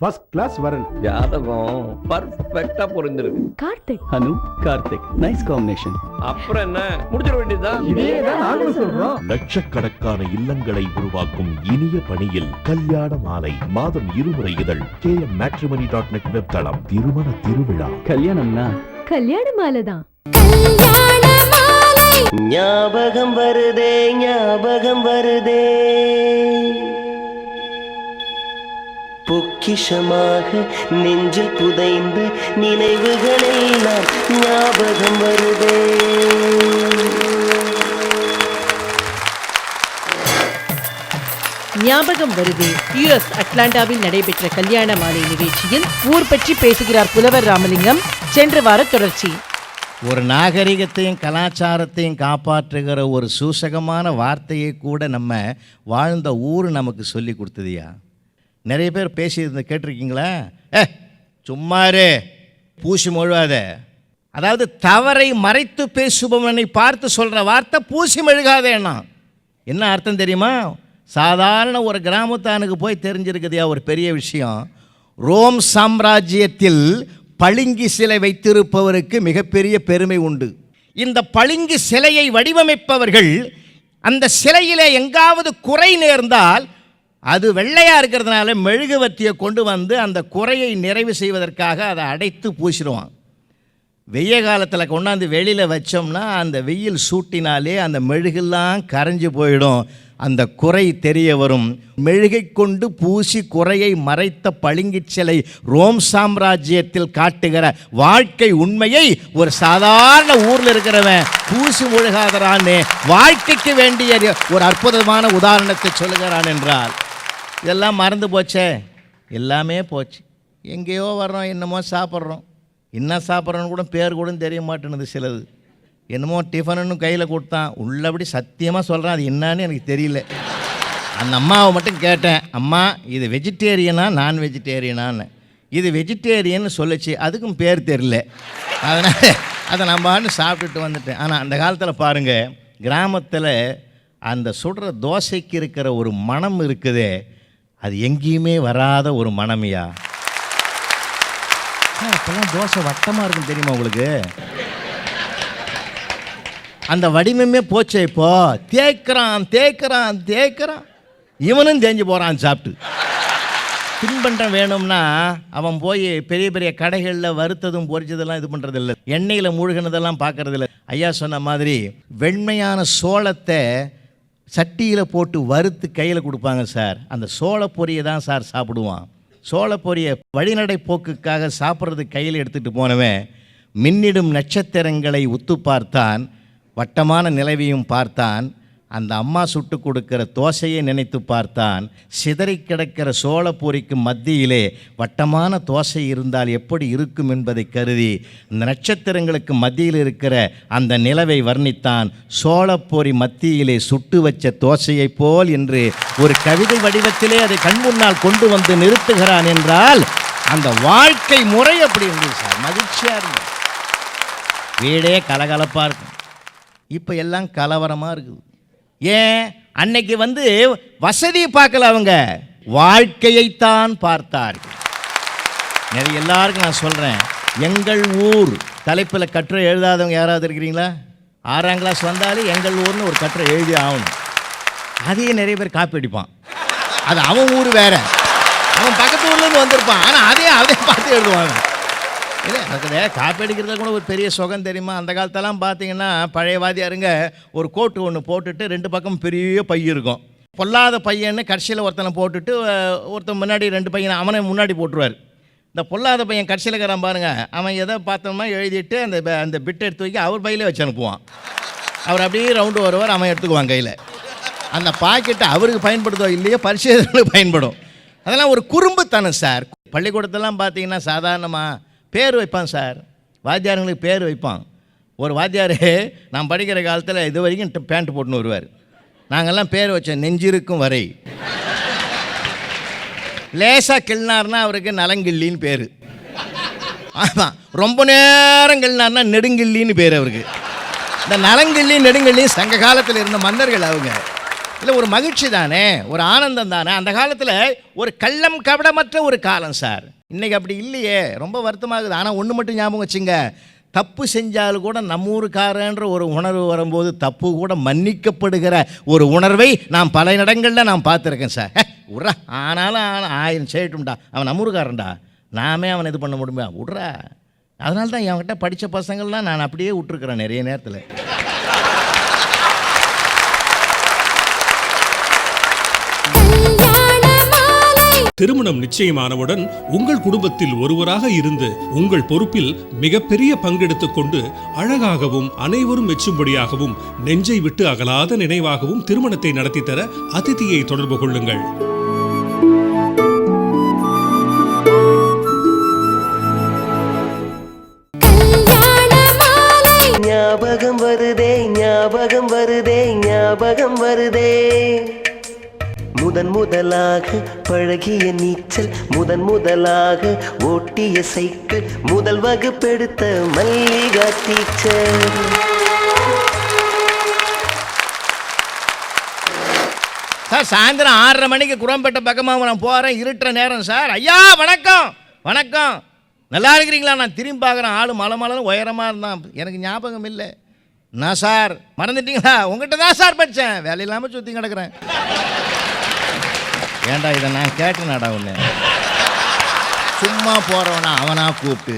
First class வரன். ஜாதகம் பர்ஃபெக்ட்டா பொருந்திருக்கு. கார்த்திக் அனு Karthik nice combination. அப்புறம் என்ன, முடிச்சிட வேண்டியதுதான். இதேதான் நாங்களும் சொல்றோம். லட்சக்கணக்கான இல்லங்களை உருவாக்கும் இனிய பணியில் கல்யாண மாலை மாதம் 2 முறை இதழ் KMmatrimony.net வெப்தளம். திருமண திருவிழா கல்யாணம்னா கல்யாண மாலை தான். ஞாபகம் வருதே ஞாபகம் வருதே, பொக்கிஷமாக நெஞ்சில் புதைந்த நினைவுகளை நான் ஞாபகம் வருதே. ஞாபகம் வருது. US அட்லாண்டாவில் நடைபெற்ற கல்யாண மாலை நிகழ்ச்சியில் ஊர் பற்றி பேசுகிறார் புலவர் ராமலிங்கம். சென்ற வார தொடர்ச்சி. ஒரு நாகரிகத்தையும் கலாச்சாரத்தையும் காப்பாற்றுகிற ஒரு சூசகமான வார்த்தையை கூட நம்ம வாழ்ந்த ஊர் நமக்கு சொல்லி கொடுத்ததுயா. நிறைய பேர் பேசியிருந்த கேட்டிருக்கீங்களா? சும்மாரு பூசி மொழுவாத. அதாவது தவறை மறைத்து பேசுபவனை பார்த்து சொல்கிற வார்த்தை பூசி மெழுகாதேன்னா என்ன அர்த்தம் தெரியுமா? சாதாரண ஒரு கிராமத்தானுக்கு போய் தெரிஞ்சிருக்குதுயா ஒரு பெரிய விஷயம். ரோம் சாம்ராஜ்யத்தில் பளிங்கு சிலை வைத்திருப்பவருக்கு மிகப்பெரிய பெருமை உண்டு. இந்த பளிங்கு சிலையை வடிவமைப்பவர்கள் அந்த சிலையிலே எங்காவது குறை நேர்ந்தால் அது வெள்ளையாக இருக்கிறதுனால மெழுகுவர்த்தியை கொண்டு வந்து அந்த குறையை நிறைவு செய்வதற்காக அதை அடைத்து பூசிடுவான். வெய்ய காலத்தில் கொண்டாந்து வெளியில் வச்சோம்னா அந்த வெயில் சூட்டினாலே அந்த மெழுகெல்லாம் கரைஞ்சி போயிடும், அந்த குறை தெரிய வரும். மெழுகை கொண்டு பூசி குறையை மறைத்த பளிங்கு சிலை ரோம் சாம்ராஜ்யத்தில் காட்டுகிற வாழ்க்கை உண்மையை ஒரு சாதாரண ஊரில் இருக்கிறவன் பூசி முழுகாதரான்னு வாழ்க்கைக்கு வேண்டிய ஒரு அற்புதமான உதாரணத்தை சொல்லுகிறான் என்றால் இதெல்லாம் மறந்து போச்சே. எல்லாமே போச்சு. எங்கேயோ வர்றோம், என்னமோ சாப்பிட்றோம். என்ன சாப்பிட்றோன்னு கூட பேர் கூட தெரிய மாட்டேனுது சிலது. என்னமோ டிஃபனுன்னு கையில் கொடுத்தான், உள்ளபடி சத்தியமாக சொல்கிறேன் அது என்னான்னு எனக்கு தெரியல. அந்த அம்மாவை மட்டும் கேட்டேன், அம்மா இது வெஜிடேரியனா நான் வெஜிடேரியனான்னு. இது வெஜிடேரியன்னு சொல்லிச்சு, அதுக்கும் பேர் தெரியல. அதனால் அதை நம்ம சாப்பிட்டுட்டு வந்துட்டேன். ஆனால் அந்த காலத்தில் பாருங்கள், கிராமத்தில் அந்த சுடுற தோசைக்கு இருக்கிற ஒரு மனம் இருக்குதே, அது எங்கேயுமே வராத ஒரு மனமையா. அப்போல்லாம் தோசை வட்டமாக இருக்கும் தெரியுமா உங்களுக்கு? அந்த வடிவமே போச்சே. இப்போ தேய்க்கிறான் தேய்க்கிறான் தேய்க்கிறான், இவனும் தேஞ்சு போகிறான் சாப்பிட்டு. தின்பண்டம் வேணும்னா அவன் போய் பெரிய பெரிய கடைகளில் வறுத்ததும் பொரிச்சதெல்லாம் இது பண்ணுறதில்ல, எண்ணெயில் மூழ்கினதெல்லாம் பார்க்குறதில்ல. ஐயா சொன்ன மாதிரி வெண்மையான சோளத்தை சட்டியில் போட்டு வறுத்து கையில் கொடுப்பாங்க சார். அந்த சோளப்பொரியை தான் சார் சாப்பிடுவான். சோளப்பொரியை வழிநடை போக்குக்காக சாப்பிட்றதுக்கு கையில் எடுத்துகிட்டு போனவன் மின்னிடும் நட்சத்திரங்களை உத்து பார்த்தான், வட்டமான நிலவையும் பார்த்தான், அந்த அம்மா சுட்டு கொடுக்கிற தோசையை நினைத்து பார்த்தான். சிதறி கிடக்கிற சோளப்பொரிக்கு மத்தியிலே வட்டமான தோசை இருந்தால் எப்படி இருக்கும் என்பதை கருதி இந்த நட்சத்திரங்களுக்கு மத்தியில் இருக்கிற அந்த நிலவை வர்ணித்தான். சோளப்பொரி மத்தியிலே சுட்டு வச்ச தோசையைப் போல் என்று ஒரு கவிதை வடிவத்திலே அதை கண்முன்னால் கொண்டு வந்து நிறுத்துகிறான் என்றால் அந்த வாழ்க்கை முறை அப்படி இருந்தது சார். மகிழ்ச்சியாக இருந்தது, வீடே கலகலப்பாக இருக்கும். இப்போ எல்லாம் கலவரமாக இருக்குது. ஏன்? அன்னைக்கு வசதி பார்க்கல, அவங்க வாழ்க்கையைத்தான் பார்த்தார்கள். நிறைய எல்லாருக்கும் நான் சொல்கிறேன், எங்கள் ஊர் தலைப்பில் கட்டுரை எழுதாதவங்க யாராவது இருக்கிறீங்களா? 6ஆம் கிளாஸ் வந்தாலே எங்கள் ஊர்னு ஒரு கட்டுரை எழுதி ஆகணும். அதையே நிறைய பேர் காப்பி அடிப்பான். அது அவன் ஊர் வேற, அவன் பக்கத்து ஊர்லேருந்து வந்திருப்பான், ஆனால் அதே பார்த்து எழுதுவாங்க. இல்லை அதுக்கு காப்பி அடிக்கிறதுல கூட ஒரு பெரிய சுகம் தெரியுமா? அந்த காலத்தெல்லாம் பார்த்தீங்கன்னா பழைய வாதியாருங்க ஒரு கோட்டு ஒன்று போட்டுட்டு 2 பக்கம் பெரிய பை இருக்கும். பொல்லாத பையன்னு கடைசியில் ஒருத்தனை போட்டுட்டு ஒருத்தன் முன்னாடி 2 பையனை அவனை முன்னாடி போட்டுருவார். இந்த பொல்லாத பையன் கடைசியில் இருக்கிறான் பாருங்க, அவன் எதை பார்த்தோம்னா எழுதிட்டு அந்த பிட்டை எடுத்து வைக்க அவர் பையிலே வச்சு அனுப்புவான். அவர் அப்படியே ரவுண்டு வருவார், அவன் எடுத்துக்குவான் கையில். அந்த பாக்கெட்டை அவருக்கு பயன்படுதோ இல்லையோ பரிசோதனைகளுக்கு பயன்படும். அதெல்லாம் ஒரு குறும்புத்தனம் சார். பள்ளிக்கூடத்தெல்லாம் பார்த்தீங்கன்னா சாதாரணமாக பேர் வைப்பான் சார், வாத்தியாரங்களுக்கு பேர் வைப்பான். ஒரு வாத்தியார் நான் படிக்கிற காலத்தில் இது வரைக்கும் பேண்ட் போட்டுன்னு வருவார். நாங்கள்லாம் பேர் வச்சோம் நெஞ்சிருக்கும் வரை. லேசாக கிள்னார்னா அவருக்கு நலங்கிள்ளின்னு பேர். ஆமாம், ரொம்ப நேரம் கிள்னார்னா நெடுங்கிள்ளின்னு பேர் அவருக்கு. இந்த நலங்கிள்ளி நெடுங்கிள்ளி சங்க காலத்தில் இருந்த மன்னர்கள் அவங்க. இல்லை ஒரு மகிழ்ச்சி தானே, ஒரு ஆனந்தம் தானே. அந்த காலத்தில் ஒரு கள்ளம் கபடமற்ற ஒரு காலம் சார். இன்றைக்கி அப்படி இல்லையே, ரொம்ப வருத்தமாகுது. ஆனால் ஒன்று மட்டும் ஞாபகம் வச்சுங்க, தப்பு செஞ்சாலும் கூட நம்ம ஊருக்காரன்ற ஒரு உணர்வு வரும்போது தப்பு கூட மன்னிக்கப்படுகிற ஒரு உணர்வை நான் பல இடங்களில் நான் பார்த்துருக்கேன் சார். விட்றா, ஆனாலும் 1000 செய்யட்டும்டா, அவன் நம்ம ஊருக்காரன்டா, நாமே அவனை இது பண்ண முடியுமா, விட்றா. அதனால தான் என்கிட்ட படித்த பசங்கள்லாம் நான் அப்படியே விட்டுருக்குறேன் நிறைய நேரத்தில். திருமணம் நிச்சயமானவுடன் உங்கள் குடும்பத்தில் ஒருவராக இருந்து உங்கள் பொறுப்பில் மிகப்பெரிய பங்கெடுத்துக் கொண்டு அழகாகவும் அனைவரும் மெச்சும்படியாகவும் நெஞ்சை விட்டு அகலாத நினைவாகவும் திருமணத்தை நடத்தி தர அதிதியை தொடர்பு கொள்ளுங்கள். ஞாபகம் வருதே ஞாபகம் வருதே ஞாபகம் வருதே, முதலாக பழகிய நீச்சல், முதலாக ஓட்டிய சைக்கிள், முதல் வகுப்பெடுத்த மல்லிகா டீச்சர். சார் சாயந்தரம் 6:30 மணிக்கு குரம்பேட்டை பக்கமாக நான் போகிறேன், இருட்டுற நேரம் சார். ஐயா வணக்கம். வணக்கம், நல்லா இருக்கிறீங்களா? நான் திரும்பி பார்க்குறேன், ஆள் மலை உயரமாக இருந்தான், எனக்கு ஞாபகம் இல்லை. நான் சார் மறந்துட்டீங்களா? உங்கள்கிட்ட தான் சார் படித்தேன், வேலை இல்லாமல் சுற்றி கிடக்கிறேன். ஏண்டா இதை நான் கேட்டேனாடா ஒன்று, சும்மா போகிறவனா அவனாக கூப்பிட்டு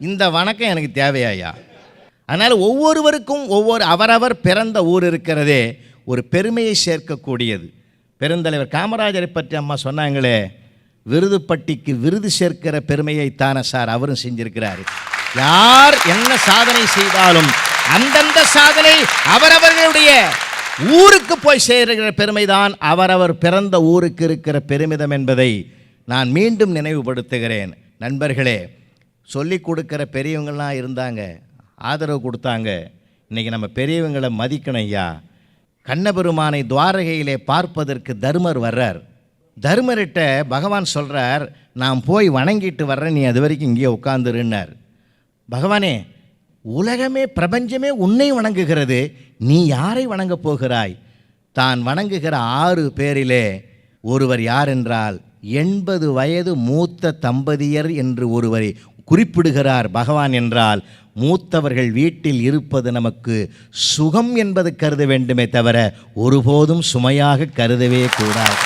இந்த வணக்கம் எனக்கு தேவையாயா? அதனால் ஒவ்வொருவருக்கும் அவரவர் பிறந்த ஊர் இருக்கிறதே ஒரு பெருமையை சேர்க்கக்கூடியது. பெருந்தலைவர் காமராஜரை பற்றி அம்மா சொன்னாங்களே, விருதுப்பட்டிக்கு விருது சேர்க்கிற பெருமையைத்தானே சார் அவரும் செஞ்சிருக்கிறாரு. யார் என்ன சாதனை செய்தாலும் அந்தந்த சாதனை அவரவர்களுடைய ஊருக்கு போய் சேர்கிற பெருமைதான் அவரவர் பிறந்த ஊருக்கு இருக்கிற பெருமிதம் என்பதை நான் மீண்டும் நினைவுபடுத்துகிறேன். நண்பர்களே, சொல்லிக் கொடுக்குற பெரியவங்கள்லாம் இருந்தாங்க, ஆதரவு கொடுத்தாங்க. இன்றைக்கி நம்ம பெரியவங்களை மதிக்கணும் ஐயா. கண்ணபெருமானை துவாரகையிலே பார்ப்பதற்கு தர்மர் வர்றார். தர்மர்கிட்ட பகவான் சொல்கிறார், நான் போய் வணங்கிட்டு வர்றேன், நீ அது வரைக்கும் இங்கேயே உட்காந்துருன்னார். பகவானே, உலகமே பிரபஞ்சமே உன்னை வணங்குகிறது, நீ யாரை வணங்கப் போகிறாய்? தான் வணங்குகிற 6 பேரிலே ஒருவர் யார் என்றால் 80 வயது மூத்த தம்பதியர் என்று ஒருவரை குறிப்பிடுகிறார் பகவான். என்றால் மூத்தவர்கள் வீட்டில் இருப்பது நமக்கு சுகம் என்பது கருத வேண்டுமே தவிர ஒருபோதும் சுமையாக கருதவே கூடாது.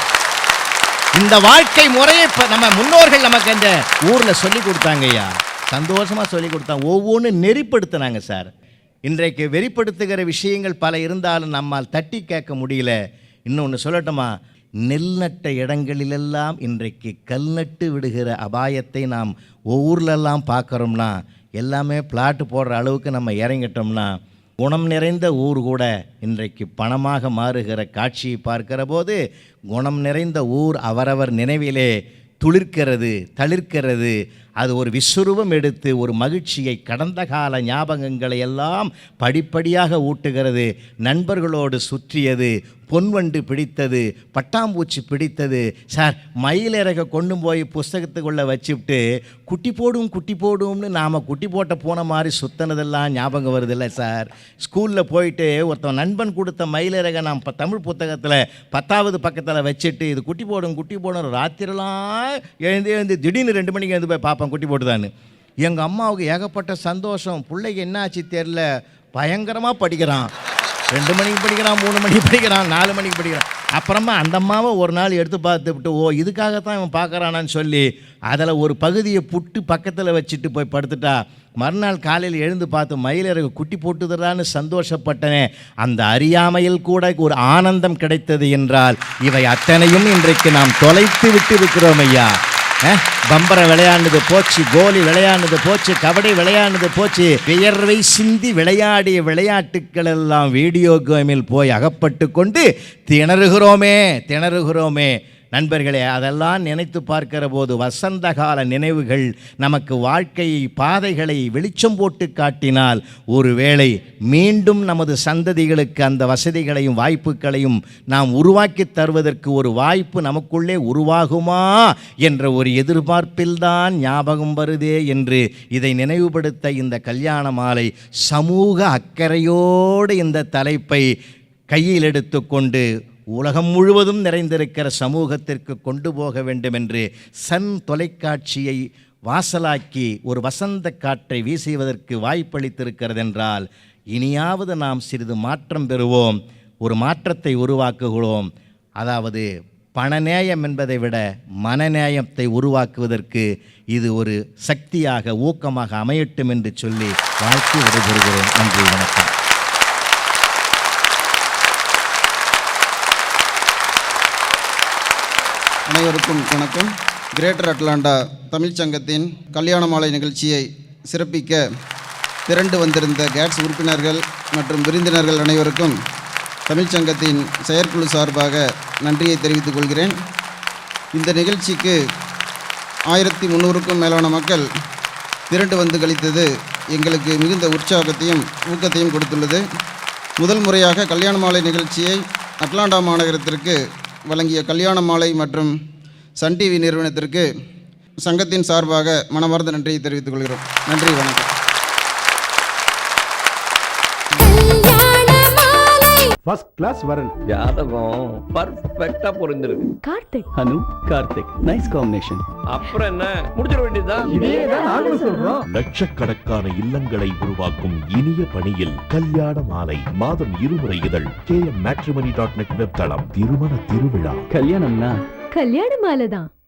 இந்த வாழ்க்கை முறையை நம்ம முன்னோர்கள் நமக்கு அந்த ஊரில் சொல்லி கொடுத்தாங்க ஐயா, சந்தோஷமாக சொல்லி கொடுத்தாங்க. ஒவ்வொன்றும் நெறிப்படுத்தினாங்க சார். இன்றைக்கு வெறிப்படுத்துகிற விஷயங்கள் பல இருந்தாலும் நம்மால் தட்டி கேட்க முடியல. இன்னொன்று சொல்லட்டுமா, நெல் நட்ட இடங்களிலெல்லாம் இன்றைக்கு கல் நட்டு விடுகிற அபாயத்தை நாம் ஊர்லெல்லாம் பார்க்குறோம்னா, எல்லாமே பிளாட்டு போடுற அளவுக்கு நம்ம இறங்கிட்டோம்னா, குணம் நிறைந்த ஊர் கூட இன்றைக்கு பணமாக மாறுகிற காட்சியை பார்க்கிற போது, குணம் நிறைந்த ஊர் அவரவர் நினைவிலே துளிர்க்கிறது, தளிர்க்கிறது. அது ஒரு விஸ்வரூபம் எடுத்து ஒரு மகிழ்ச்சியை, கடந்த கால ஞாபகங்களை எல்லாம் படிப்படியாக ஊட்டுகிறது. நண்பர்களோடு சுற்றியது, பொன்வண்டு பிடித்தது, பட்டாம்பூச்சி பிடித்தது. சார் மயிலிறக கொண்டு போய் புஸ்தகத்துக்குள்ளே வச்சுவிட்டு குட்டி போடும்னு நாம் குட்டி போட்ட போன மாதிரி சுத்தினதெல்லாம் ஞாபகம் வருதில்லை சார். ஸ்கூலில் போயிட்டு ஒருத்தன் நண்பன் கொடுத்த மயிலிறக நாம் தமிழ் புத்தகத்தில் 10வது பக்கத்தில் வச்சுட்டு இது குட்டி போடும் ராத்திரிலாம் எழுந்து திடீர்னு 2 மணிக்கு எழுந்து போய் பார்ப்பேன் குட்டி போட்டுதான்னு. எங்கள் அம்மாவுக்கு ஏகப்பட்ட சந்தோஷம். பிள்ளைக்கு என்ன ஆச்சு தெரில, பயங்கரமாக படிக்கிறான். 2 மணிக்கு படிக்கிறான், 3 மணிக்கு படிக்கிறான், 4 மணிக்கு படிக்கிறான். அப்புறமா அந்த அம்மாவை ஒரு நாள் எடுத்து பார்த்துவிட்டு, ஓ இதுக்காகத்தான் இவன் பார்க்குறானான்னு சொல்லி அதில் ஒரு பகுதியை புட்டு பக்கத்தில் வச்சுட்டு போய் படுத்துட்டா. மறுநாள் காலையில் எழுந்து பார்த்து மயிலிறகு குட்டி போட்டுதுறான்னு சந்தோஷப்பட்டனே. அந்த அறியாமையில் கூட ஒரு ஆனந்தம் கிடைத்தது என்றால் இவை அத்தனையும் இன்றைக்கு நாம் தொலைத்து விட்டு இருக்கிறோம் ஐயா. பம்பரை விளையாடுனது போச்சு, கோலி விளையாடுனது போச்சு, கபடி விளையாடுனது போச்சு. வியர்வை சிந்தி விளையாடிய விளையாட்டுக்கள் எல்லாம் வீடியோ கேமில் போய் அகப்பட்டு கொண்டு திணறுகிறோமே. நண்பர்களே, அதெல்லாம் நினைத்து பார்க்கிற போது வசந்த கால நினைவுகள் நமக்கு வாழ்க்கையை பாதைகளை வெளிச்சம் போட்டு காட்டினால், ஒருவேளை மீண்டும் நமது சந்ததிகளுக்கு அந்த வசதிகளையும் வாய்ப்புகளையும் நாம் உருவாக்கி தருவதற்கு ஒரு வாய்ப்பு நமக்குள்ளே உருவாகுமா என்ற ஒரு எதிர்பார்ப்பில்தான் ஞாபகம் வருதே என்று இதை நினைவுபடுத்த இந்த கல்யாண மாலை சமூக அக்கறையோடு இந்த தலைப்பை கையில் எடுத்துக்கொண்டு உலகம் முழுவதும் நிறைந்திருக்கிற சமூகத்திற்கு கொண்டு போக வேண்டும் என்று சன் தொலைக்காட்சியை வாசலாக்கி ஒரு வசந்த காற்றை வீசுவதற்கு வாய்ப்பளித்திருக்கிறது என்றால் இனியாவது நாம் சிறிது மாற்றம் பெறுவோம், ஒரு மாற்றத்தை உருவாக்குகிறோம். அதாவது பணநேயம் என்பதை விட மனநேயத்தை உருவாக்குவதற்கு இது ஒரு சக்தியாக ஊக்கமாக அமையட்டும் என்று சொல்லி வாழ்த்து விடைபெறுகிறேன். நன்றி, வணக்கம். அனைவருக்கும் வணக்கம். கிரேட்டர் அட்லாண்டா தமிழ்ச் சங்கத்தின் கல்யாண மாலை நிகழ்ச்சியை சிறப்பிக்க திரண்டு வந்திருந்த கேட்ஸ் உறுப்பினர்கள் மற்றும் விருந்தினர்கள் அனைவருக்கும் தமிழ்ச் சங்கத்தின் செயற்குழு சார்பாக நன்றியை தெரிவித்துக் கொள்கிறேன். இந்த நிகழ்ச்சிக்கு 1300க்கும் மேலான மக்கள் திரண்டு வந்து கழித்தது எங்களுக்கு மிகுந்த உற்சாகத்தையும் ஊக்கத்தையும் கொடுத்துள்ளது. முதல் முறையாக கல்யாண மாலை நிகழ்ச்சியை அட்லாண்டா மாநகரத்திற்கு வழங்கிய கல்யாண மாலை மற்றும் சன் டிவி நிறுவனத்திற்கு சங்கத்தின் சார்பாக மனமார்ந்த நன்றியை தெரிவித்துக் கொள்கிறோம். நன்றி, வணக்கம். ஃபர்ஸ்ட் கிளாஸ் வரன். ஜாதகம் பர்ஃபெக்டா பொருந்திருக்கு. கார்த்திக். அனு கார்த்திக், நைஸ் காம்பினேஷன். அப்புறம் என்ன, முடிச்சிட வேண்டியதுதான். இதேதான் நாங்களும் சொல்றோம். லட்சக்கணக்கான இல்லங்களை உருவாக்கும் இனிய பணியில் கல்யாண மாலை மாதம் 2 முறை இதழ் KM Matrimony.net வெப்தளம். திருமண திருவிழா கல்யாணம்னா கல்யாண மாலை தான்.